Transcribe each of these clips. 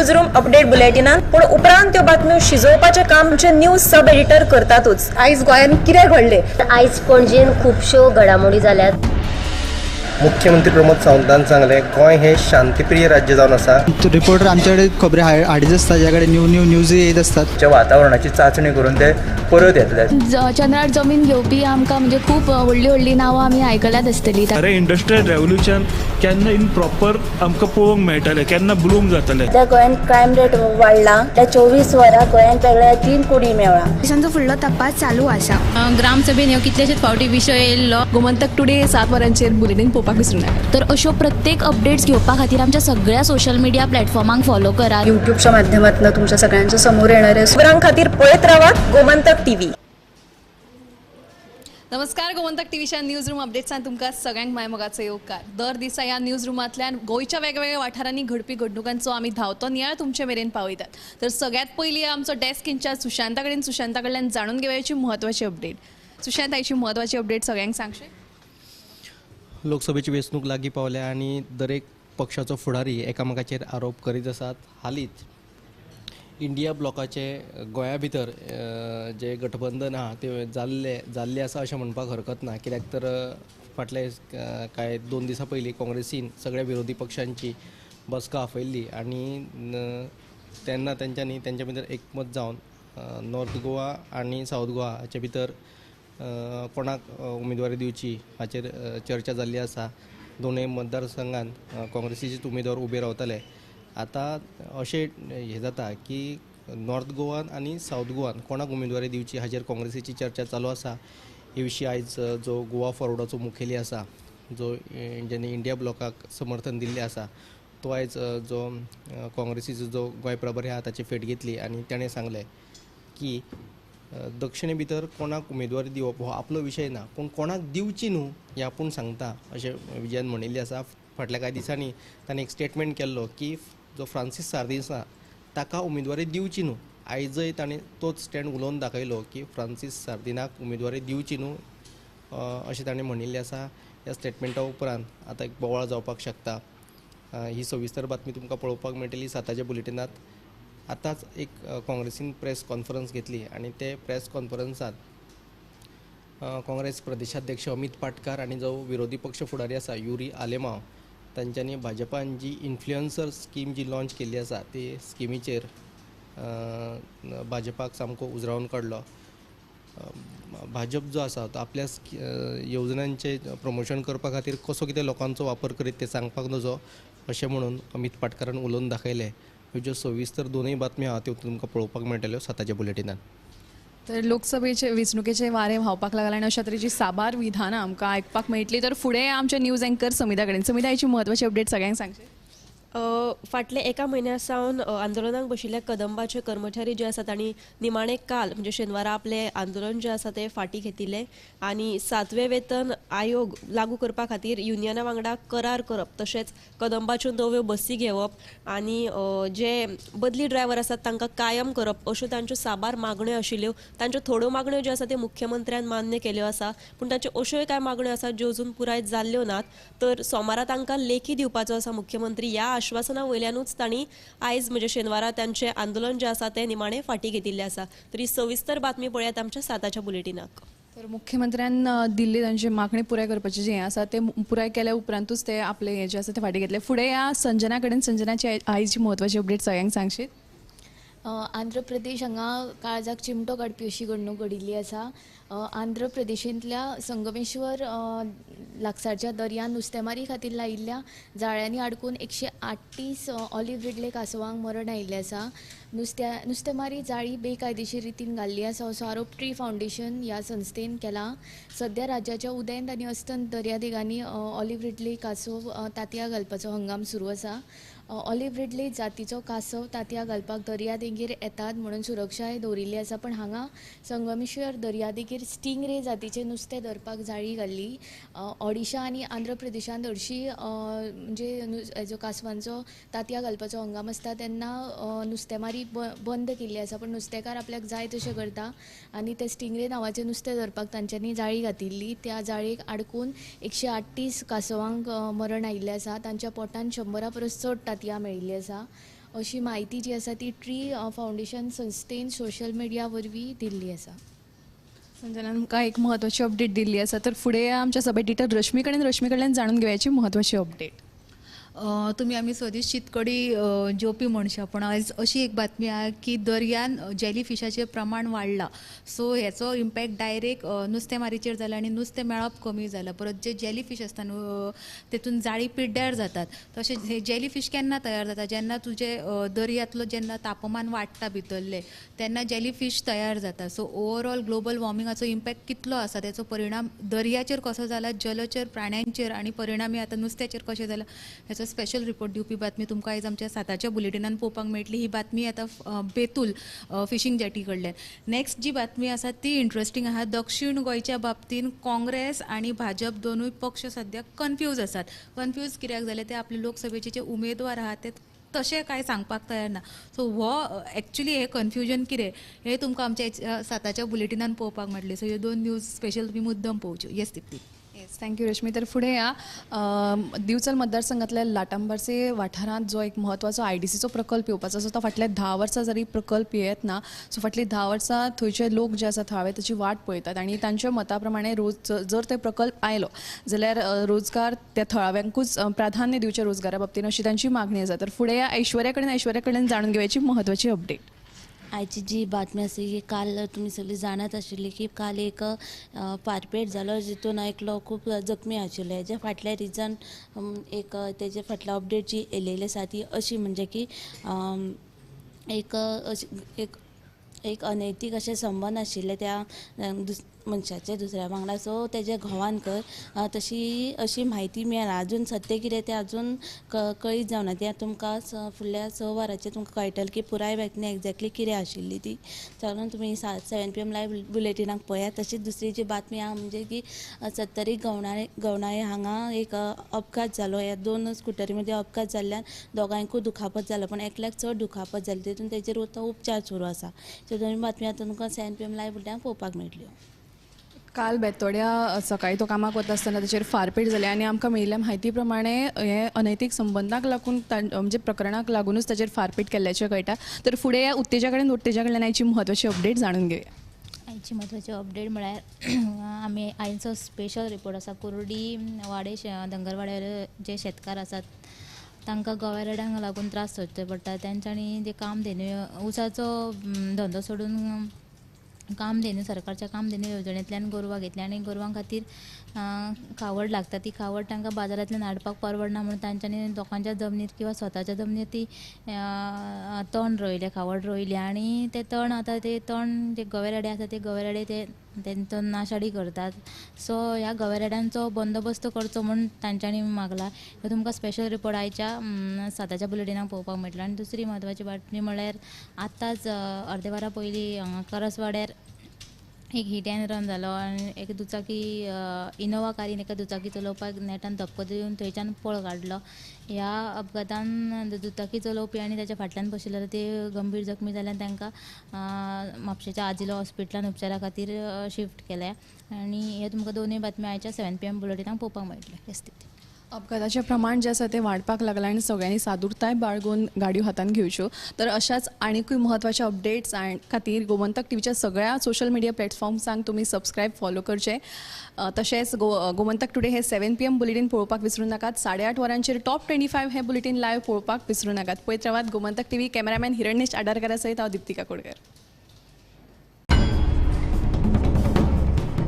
News room update बुलेटिनान पूण उपरांत त्यो बातम्यो शिजोवपाचें काम आमचे न्यूज सब एडिटर करतातूच। आयज गोंयान कितें घडलें? आयज पणजेन खुबश्यो घडामोडी जाल्यात। मुख्यमंत्री प्रमोद सावंतान सांगले गोंय हे शांतीप्रिय राज्य जावन आसा। रिपोर्टर आमच्याकडे खबरी हाडीच आसता, ज्याकडे न्यूज येत असतात। वातावरणाची चाचणी करून ते परत येतले। चंद्रार जमीन घेवपी आमकां म्हणजे खूब व्हडली नांवां आमी आयकल्यात आसतली। अरे इंडस्ट्रियल रेवल्युशन केन्ना इन प्रॉपर आमकां पळोवंक मेळटलें, केन्ना ब्लूम जातलें। त्या गोंयान क्रायम रेट वाडला, त्या 24 वरां गोंयान वेगळ्या 3 कोटी मेळ्ळा। देशांचो फुडलो तपास चालू आसा। ग्रामसभेन ह्यो कितलेशेच फावटी विशय येयल्लो। गोमंतक टुडे 7 वरांचेर बुलेटिन पळोवपाक विसरूं नाका। तर अश्यो प्रत्येक अपडेट्स घेवपा खातीर आमच्या सगळ्या सोशल मिडिया प्लॅटफॉर्मांक फॉलो करा। युट्यूबच्या माध्यमातून तुमच्या सगळ्यांच्या समोर येणारे खबरां खातीर पळयत रावात गोमंतक टीव्ही। नमस्कार, गोमंतक टीव्हीच्या न्यूज रूम अपडेट्सान तुमकां सगळ्यांक मायमोगाचो येवकार। दर दिसा ह्या न्यूज रूमांतल्यान गोंयच्या वेगवेगळ्या वाठारांनी घडपी घडणुकांचो आमी धांवतो नियाळ तुमचे मेरेन पावयतात। तर सगळ्यात पयलीं आमचो डेस्क इंचार्ज सुशांता कडल्यान जाणून घेवयाची म्हत्वाची अपडेट। सुशांत, आयची म्हत्वाची अपडेट सगळ्यांक सांगशे? लोकसभेची वेंचणूक लागीं पावल्या आनी दरेक पक्षाचो फुडारी एकामेकाचेर आरोप करीत आसात। हालींच इंडिया ब्लॉकाचे गोंया भितर जे गठबंधन आहा ते जाल्ले आसा अशें म्हणपाक हरकत ना, कित्याक तर फाटले कांय 2 दिसां पयलीं काँग्रेसीन सगळ्या विरोधी पक्षांची बसका आपयल्ली आनी तेन्ना तेंच्यांनी तेंच्या भितर एकमत जावन नॉर्थ गोवा आनी सावथ गोवा हाचे भितर कोणाक उमेदवारी दिवची हाचेर चर्चा जाल्ली आसा। दोनूय मतदारसंघांत काँग्रेसीचेच उमेदवार उबे रावतले। आतां अशें हें जाता की नॉर्थ गोवान आनी सावथ गोवान कोणाक उमेदवारी दिवची हाचेर काँग्रेसीची चर्चा चालू आसा। हे विशीं आयज जो गोवा फॉरवर्डाचो मुखेली आसा, जो जेणे इंडिया ब्लॉकाक समर्थन दिल्लें आसा, तो आयज जो काँग्रेसीचो जो गोंय प्रभारी आहा ताची फेट घेतली आनी ताणें सांगलें की दक्षिणे भितर कोणाक उमेदवारी दिवप हो आपलो विशय ना, पूण कोणाक दिवची न्हू हें आपूण सांगता अशें विजयान म्हणिल्लें आसा। फाटल्या कांय दिसांनी ताणें एक स्टेटमेंट केल्लो की जो फ्रांसीस सार्दिस आसा ताका उमेदवारी दिवची न्हू। आयजय ताणें तोच स्टँड उलोवन दाखयलो की फ्रांसीस सार्दिनाक उमेदवारी दिवची न्हू अशें ताणें म्हणिल्लें आसा। ह्या स्टेटमेंटा उपरांत आतां एक बोवाळ जावपाक शकता। ही सविस्तर बातमी तुमकां पळोवपाक मेळटली 7च्या बुलेटिनांत। आतांच एक काँग्रेसीन प्रेस कॉन्फरन्स घेतली आनी ते प्रेस कॉन्फरन्सांत काँग्रेस प्रदेशाध्यक्ष अमित पाटकार आनी जो विरोधी पक्ष फुडारी आसा युरी आलेमांव तांच्यांनी भाजपान जी इन्फ्लुएन्सर स्कीम जी लॉन्च केल्ली आसा ते स्किमीचेर भाजपाक सामको उजरावन काडलो। भाजप जो आसा तो आपल्या येवजण्यांचे प्रमोशन करपा खातीर कसो कितें लोकांचो वापर करीत ते सांगपाक नजो अशें म्हणून अमित पाटकारान उलोवन दाखयलें। ह्यो ज्यो सविस्तर दोनूय बातम्यो आहा त्यो तुमकां पळोवपाक मेळटल्यो 7च्या बुलेटिनांत। तर लोकसभेचे वेंचणुकेचे वारें व्हांवपाक लागला आनी अशा तरेची साबार विधानां आमकां आयकपाक मेळटली। तर फुडें आमचे न्यूज एंकर समिता कडेन। समिता, आयची म्हत्वाची अपडेट सगळ्यांक सांगशे? फाटले एका म्हयन्या सावन आंदोलनाक बशिल्ल्या कदंबाचे कर्मचारी जे आसा तांणी निमाणें काल म्हणजे शेनवारा आपले आंदोलन जे आसा ते फाटीं घेतिल्लें आनी 7वें वेतन आयोग लागू करपा खातीर युनियना वांगडा करार करप, तशेंच कदंबाच्यो नव्यो बसी घेवप आनी जे बदली ड्रायव्हर आसात तांकां कायम करप अश्यो तांच्यो साबार मागण्यो आशिल्ल्यो। तांच्यो थोड्यो मागण्यो ज्यो आसा त्यो मुख्यमंत्र्यान मान्य केल्यो आसा, पूण तांच्यो अश्योय कांय मागण्यो आसात ज्यो अजून पुराय जाल्ल्यो नात। तर सोमारा तांकां लेखी दिवपाचो आसा मुख्यमंत्री। ह्या आश्वासना वयल्यानूच तांणी आयज म्हणजे शेनवारा तांचें आंदोलन जें आसा तें निमाणें फाटीं घेतिल्लें आसा। तर ही सविस्तर बातमी पळयात आमच्या 7च्या बुलेटिनाक। तर मुख्यमंत्र्यान दिल्ली तांची मागणी पुराय करपाचें जें आसा तें पुराय केल्या उपरांतूच ते आपले हें जें आसा तें फाटीं घेतलें। फुडें ह्या संजना कडेन। संजनाची आयची म्हत्वाची अपडेट सगळ्यांक सांगशीत? आंध्र प्रदेश हांगा काळजाक चिमटो काडपी अशी घडणूक घडिल्ली आसा। आंध्र प्रदेशांतल्या संगमेश्वर लागसारच्या दर्यान नुस्तेमारी खातीर लायिल्ल्या जाळ्यांनी अडकून 138 ऑलिव्ह रिडले कासवांक मरण आयिल्लें आसा। नुस्तेमारी जाळी बेकायदेशीर रितीन घाल्ली आसा असो आरोप ट्री फावंडेशन ह्या संस्थेन केला। सध्या राज्याच्या उदेंत आनी अस्तंत दर्यादेगांनी ऑलिव्ह रिडले कासव तांतयां घालपाचो हंगाम सुरू आसा। ऑलिव्ह रिडले जातीचो कासव तांतयां घालपाक दर्यादेगेर येतात म्हणून सुरक्षाय दवरिल्ली आसा, पण हांगा संगमेश्वर दर्यादेगेर स्टिंगरे जातीचे नुस्तें धरपाक जाळी घाल्ली। ओडिशा आनी आंध्र प्रदेशांत हरशीं म्हणजे हेजो कासवांचो तांतयां घालपाचो हंगाम आसता तेन्ना नुस्तेमारी बंद केल्ली आसा, पण नुस्तेकार आपल्याक जाय तशें करता आनी ते स्टिंगरे नांवाचें नुस्तें धरपाक तांच्यांनी जाळी घातिल्ली। त्या जाळयेक आडकून 138 कासवांक मरण आयिल्लें आसा। तांच्या पोटान 100 परस चड तांतयां मेळिल्लीं आसा। अशी माहिती जी आसा ती ट्री फावंडेशन संस्थेन सोशल मिडिया वरवीं दिल्ली आसा. संजनान आमकां एक म्हत्वाची अपडेट दिल्ली आसा. तर फुडें आमच्या सब एडिटर रश्मी कडल्यान जाणून घेवयाची म्हत्वाची अपडेट. तुम्ही आम्ही स्वदेश शीतकडी जेवपी मनशां पण आयज अशी एक बातमी आहे की दर्यान जेली फिशाचें प्रमाण वाडलां. सो हेचो इम्पॅक्ट डायरेक्ट नुस्तेमारीचेर जाला आनी नुस्तें मेळप कमी जालां. परत जे जेली फिश आसता न्हू तेतून जाळी पिड्ड्यार जातात. तशेंच हे जेली फिश केन्ना तयार जाता जेन्ना तुजे दर्यांतलो जेन्ना तापमान वाडटा भितरले तेन्ना जेली फिश तयार जाता. सो ओवरऑल ग्लोबल वॉर्मिंगाचो इम्पॅक्ट कितलो आसा तेचो परिणाम दर्याचेर कसो जाला, जलचर प्राण्यांचेर आनी परिणामी आतां नुस्त्याचेर कशें जाला हेचो स्पेशल रिपोर्ट दिवपी बातमी तुमकां आयज आमच्या 7च्या बुलेटिनान पळोवपाक मेळटली. ही बातमी आतां बेतूल फिशींग जेटी कडल्यान. नेक्स्ट जी बातमी आसा ती इंट्रस्टींग आहा. दक्षिण गोंयच्या बाबतीन काँग्रेस आनी भाजप दोनूय पक्ष सद्या कन्फ्यूज आसात. कन्फ्यूज कित्याक जाले ते आपले लोकसभेचे जे उमेदवार आहात ते तशें कांय सांगपाक तयार ना. सो हो एक्चुली हे कन्फ्युजन कितें हे तुमकां आमच्या 7च्या बुलेटिनान पळोवपाक मेळटले. सो ह्यो 2 न्यूज स्पेशल तुमी मुद्दम पळोवच्यो. Yes Dipti. Yes, thank you Rashmi. तर फुडें या दिवचल मतदारसंघातल्या लाटांबारसे वाठारांत जो एक म्हत्वाचो IDCचो प्रकल्प येवपाचो आसा तो फाटल्या 10 वर्सां जरी प्रकल्प येत ना. सो फाटली 10 वर्सां थंयचे लोक जे आसा थळावे ताची वाट पळयतात आनी तांच्या मता प्रमाणे जर ते प्रकल्प आयलो जाल्यार रोजगार त्या थळाव्यांकूच प्राधान्य दिवचे रोजगारा बाबतीन अशी तांची मागणी आसा. तर फुडें या ऐश्वर्या कडल्यान जाणून घेवयाची म्हत्वाची अपडेट. आयची जी बातमी आसा की काल तुमी सगळीं जाणत आशिल्ली की काल एक फारपेट जालो जितून एक लोक खूब जखमी आशिल्ले. हेजे फाटले रिजन एक तेजे फाटलो अपडेट जी येयलेली आसा ती अशी म्हणजे की एक अनैतीक अशे संबंद आशिल्ले त्या मनशाचे दुसऱ्या वांगडा. सो तेजे घोवान कर तशी अशी म्हायती मेळना. अजून सत्य कितें तें अजून कळीत जावना. तें तुमकां फुडल्या 6 वरांचेर तुमकां कळटलें की पुराय बातमी एक्झॅक्टली कितें आशिल्ली ती. जाल्यार तुमी 7 PM लायव्ह बुलेटिनाक पळयात. तशीच दुसरी जी बातमी आहा म्हणजे की 70 गवणाळे हांगा एक अपघात जालो. ह्या 2 स्कुटरी मदीं अपघात जाल्ल्यान दोगांयकूय दुखापत जालो पण एकल्याक चड दुखापत जाली तितून तेजेर तो उपचार सुरू आसा. ह्यो 2 बातमी आतां तुमकां 7 PM लायव्ह बुलेटिनाक पळोवपाक मेळटल्यो. काल बेतोड्या सकाळी तो कामाक वता आसतना ताचेर फारपेट जाली आनी आमकां मेळिल्ल्या म्हायती प्रमाणे हे अनैतीक संबंधाक लागून म्हणजे प्रकरणाक लागूनच ताचेर फारपेट केल्ल्याचें कळटा. तर फुडें ह्या उत्तेजा कडल्यान आयची म्हत्वाची अपडेट जाणून घेवया. आयची म्हत्वाची अपडेट म्हळ्यार आमी आयचो स्पेशल रिपोर्ट आसा. कुर्डी वाडे धंगरवाड्यार जे शेतकार आसात तांकां गवेरेड्यांक लागून त्रास सोंसचे पडटा. तेंच्यांनी ते कामधेनू उसाचो धंदो सोडून कामधेनू सरकारच्या कामधेनू येवजणेंतल्यान गोरवां घेतल्या आनी गोरवां खातीर खावड लागता. ती खावड तांकां बाजारांतल्यान हाडपाक परवडना म्हणून तांच्यांनी लोकांच्या जमनीर किंवा स्वताच्या जमनीर ती तण रोयले, खावड रोयली आनी ते तण आतां ते तण जे गवेरेडे आसा ते गवेरेडे तेंचो नाशाडी करतात. सो ह्या गवेरेड्यांचो बंदोबस्त करचो म्हूण तांच्यांनी मागला. हे तुमकां स्पेशल रिपोर्ट आयच्या 7च्या बुलेटिनाक पळोवपाक मेळटलो. आनी दुसरी म्हत्वाची बातमी म्हळ्यार आतांच अर्दे वरा पयलीं हांगा करसवाड्यार एक हिट एंड रन जालो आनी एक दुचाकी इनोवा कारीन एका दुचाकी चलोवपाक नेटान धपको दिवन थंयच्यान पळ काडलो. ह्या अपघातान दुचाकी चलोवपी आनी ताच्या फाटल्यान बशिल्ले ते गंभीर जखमी जाल्ल्यान तांकां म्हापशेच्या आजिलो हॉस्पिटलान उपचारा खातीर शिफ्ट केल्या. आनी हे तुमकां 2 बातम्यो आयच्या 7 PM बुलेटिनाक पळोवपाक मेळटले. हे स्थिती. अपघाताचें प्रमाण जें आसा तें वाडपाक लागलां आनी सगळ्यांनी सादूरताय बाळगून गाडयो हातान घेवच्यो. तर अशाच आनीकूय म्हत्वाच्या अपडेट्स खातीर गोमंतक टीव्हीच्या सगळ्या सोशल मिडिया प्लॅटफॉर्म्सांक तुमी सबस्क्रायब फॉलो करचें. तशेंच गोमंतक टुडे हे 7 PM बुलेटिन पळोवपाक विसरूं नाकात. 8:30 वरांचेर टॉप 25 हे बुलेटिन लायव्ह पळोवपाक विसरूं नाकात. पळयत रावात गोमंतक टीव्ही. कॅमेरामॅन हिरण्येश आडारकारा सयत हांव दिप्तिका कोडकर.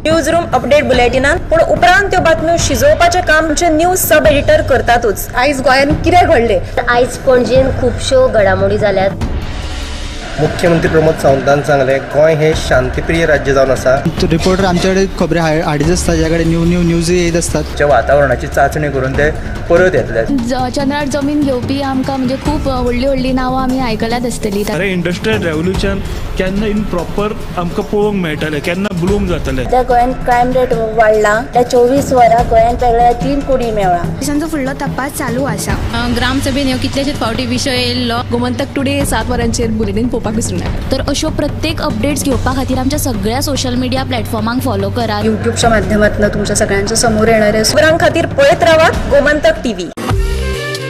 न्यूज रूम अपडेट बुलेटिनात पूण उपरांत त्यो बातम्यो शिजोवपाचें काम आमचे न्यूज सब एडिटर करतातूच. आयज गोंयान कितें घडलें? आयज पणजेन खुबश्यो घडामोडी जाल्यात. मुख्यमंत्री प्रमोद सावंतान सांगलें गोंय हे शांतीप्रिय राज्य जावन आसा. रिपोर्टर आमचे कडेन खबरी हाडीत आसता ज्या कडेन न्यूज येत असतात. जे वातावरणाची चाचणी करून ते परत येतले. चंद्रार जमीन घेवपी आमकां म्हणजे खूब व्हडली नांवां आमी आयकल्यात आसतली. अरे इंडस्ट्रियल रेव्होल्युशन केन्ना इन प्रॉपर आमकां पळोवंक मेळटलें, केन्ना ब्लूम जातलें. त्या गोंयान क्रायम रेट वाडला. त्या 24 वरां गोंयान वेगळ्या 3 कुडी मेळ्ळा. देशांचो फुडलो तपास चालू आसा. ग्रामसभेन ह्यो कितलेशेच फावटी विशय येयल्लो. गोमंतक टुडे 7 वरांचेर बुलेटिन पळोवपाक विसरूं नाकात. तर अश्यो प्रत्येक अपडेट्स घेवपा खातीर आमच्या सगळ्या सोशल मिडिया प्लॅटफॉर्मांक फॉलो करा. युट्यूबच्या माध्यमातून तुमच्या सगळ्यांच्या समोर येणाऱ्या खबरां खातीर पळयत रावात गोमंतक टीव्ही.